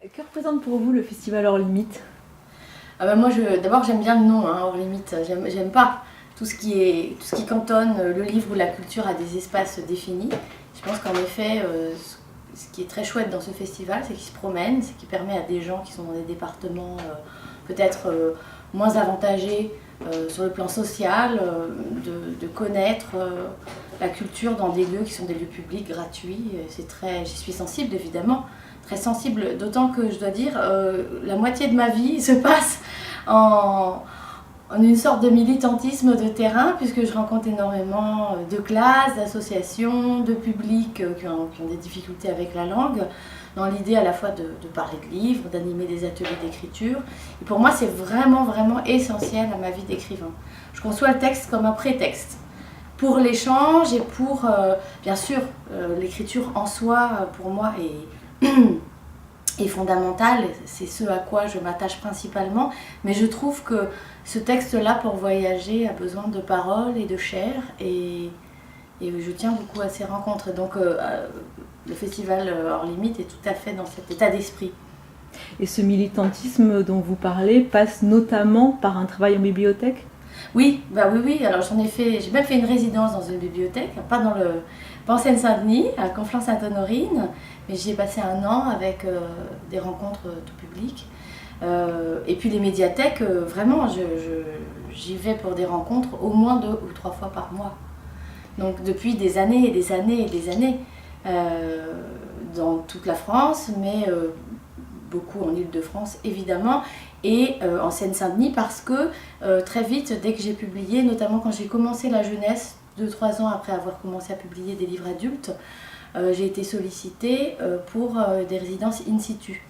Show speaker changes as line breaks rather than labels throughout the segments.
Que représente pour vous le festival Hors Limites?
Moi, d'abord, j'aime bien le nom, hein, Hors Limite. J'aime pas tout ce qui cantonne le livre ou la culture à des espaces définis. Je pense qu'en effet, ce qui est très chouette dans ce festival, c'est qu'il se promène, c'est qu'il permet à des gens qui sont dans des départements peut-être moins avantagés sur le plan social, de connaître la culture dans des lieux qui sont des lieux publics, gratuits. J'y suis sensible, évidemment. Très sensible, d'autant que je dois dire, la moitié de ma vie se passe en une sorte de militantisme de terrain, puisque je rencontre énormément de classes, d'associations, de publics qui ont des difficultés avec la langue, dans l'idée à la fois de parler de livres, d'animer des ateliers d'écriture. Et pour moi, c'est vraiment, vraiment essentiel à ma vie d'écrivain. Je conçois le texte comme un prétexte pour l'échange et pour, bien sûr, l'écriture en soi, pour moi, est fondamentale, c'est ce à quoi je m'attache principalement, mais je trouve que ce texte-là, pour voyager, a besoin de paroles et de chair, et je tiens beaucoup à ces rencontres. Donc le festival Hors Limite est tout à fait dans cet état d'esprit.
Et ce militantisme dont vous parlez passe notamment par un travail en bibliothèque?
Oui, oui. Alors j'ai même fait une résidence dans une bibliothèque, pas en Seine-Saint-Denis, à Conflans-Sainte-Honorine, mais j'y ai passé un an avec des rencontres tout public. Et puis les médiathèques, vraiment, j'y vais pour des rencontres au moins 2 ou 3 fois par mois. Donc depuis des années et des années et des années, dans toute la France, mais beaucoup en Île-de-France évidemment, et en Seine-Saint-Denis parce que très vite, dès que j'ai publié, notamment quand j'ai commencé la jeunesse, 2-3 ans après avoir commencé à publier des livres adultes, j'ai été sollicitée pour des résidences in situ.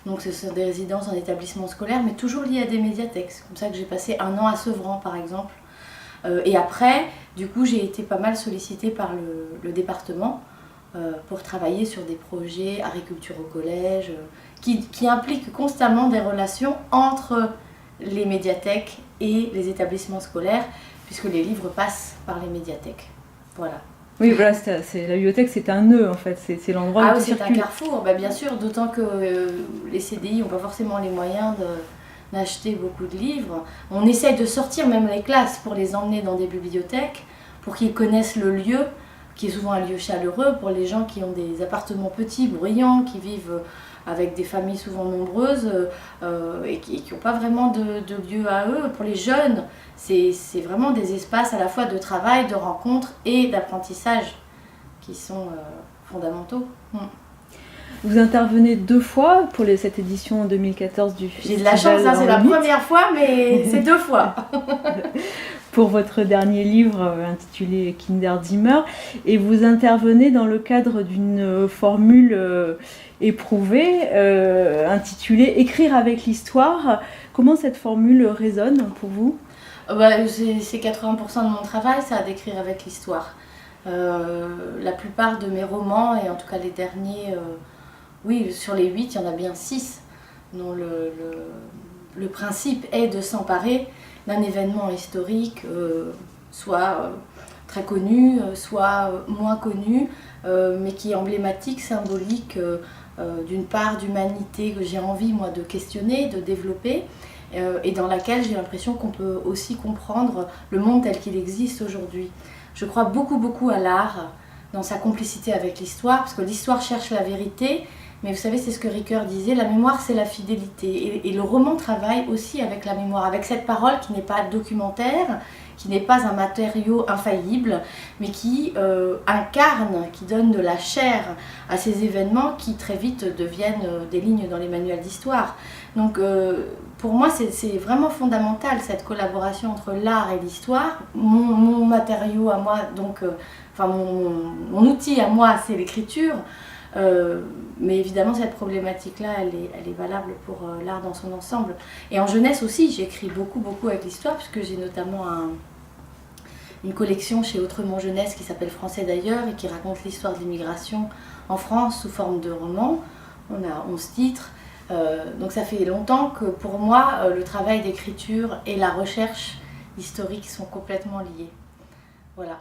Donc ce sont des résidences en établissement scolaire, mais toujours liées à des médiathèques. C'est comme ça que j'ai passé un an à Sevran par exemple. Et après, du coup, j'ai été pas mal sollicitée par le département pour travailler sur des projets agriculture au collège, qui impliquent constamment des relations entre les médiathèques et les établissements scolaires, puisque les livres passent par les médiathèques. Voilà.
Oui, voilà, la bibliothèque, c'est un nœud en fait, c'est l'endroit où tout
c'est
circule.
un carrefour, bien sûr, d'autant que les CDI n'ont pas forcément les moyens d'acheter beaucoup de livres. On essaye de sortir même les classes pour les emmener dans des bibliothèques, pour qu'ils connaissent le lieu, qui est souvent un lieu chaleureux pour les gens qui ont des appartements petits, bruyants, qui vivent avec des familles souvent nombreuses et qui n'ont pas vraiment de lieu à eux. Pour les jeunes, c'est vraiment des espaces à la fois de travail, de rencontre et d'apprentissage qui sont fondamentaux.
Vous intervenez 2 fois pour cette édition 2014 du festival.
J'ai de la chance, hein, c'est la première fois, mais c'est 2 fois.
Pour votre dernier livre intitulé Kinderzimmer, et vous intervenez dans le cadre d'une formule éprouvée intitulée Écrire avec l'histoire. Comment cette formule résonne pour vous?
C'est 80% de mon travail, ça, d'écrire avec l'histoire. La plupart de mes romans, et en tout cas les derniers, oui, sur les 8, il y en a bien 6 dont le principe est de s'emparer d'un événement historique, soit très connu, soit moins connu, mais qui est emblématique, symbolique d'une part d'humanité que j'ai envie, moi, de questionner, de développer, et dans laquelle j'ai l'impression qu'on peut aussi comprendre le monde tel qu'il existe aujourd'hui. Je crois beaucoup, beaucoup à l'art, dans sa complicité avec l'histoire, parce que l'histoire cherche la vérité, mais vous savez, c'est ce que Ricoeur disait, la mémoire c'est la fidélité. Et le roman travaille aussi avec la mémoire, avec cette parole qui n'est pas documentaire, qui n'est pas un matériau infaillible, mais qui incarne, qui donne de la chair à ces événements qui très vite deviennent des lignes dans les manuels d'histoire. Donc pour moi c'est vraiment fondamental cette collaboration entre l'art et l'histoire. Mon matériau à moi, donc, mon outil à moi c'est l'écriture. Mais évidemment cette problématique-là, elle est valable pour l'art dans son ensemble. Et en jeunesse aussi, j'écris beaucoup avec l'histoire, puisque j'ai notamment une collection chez Autrement Jeunesse qui s'appelle Français d'ailleurs et qui raconte l'histoire de l'immigration en France sous forme de roman. On a 11 titres. Donc ça fait longtemps que pour moi, le travail d'écriture et la recherche historique sont complètement liés. Voilà.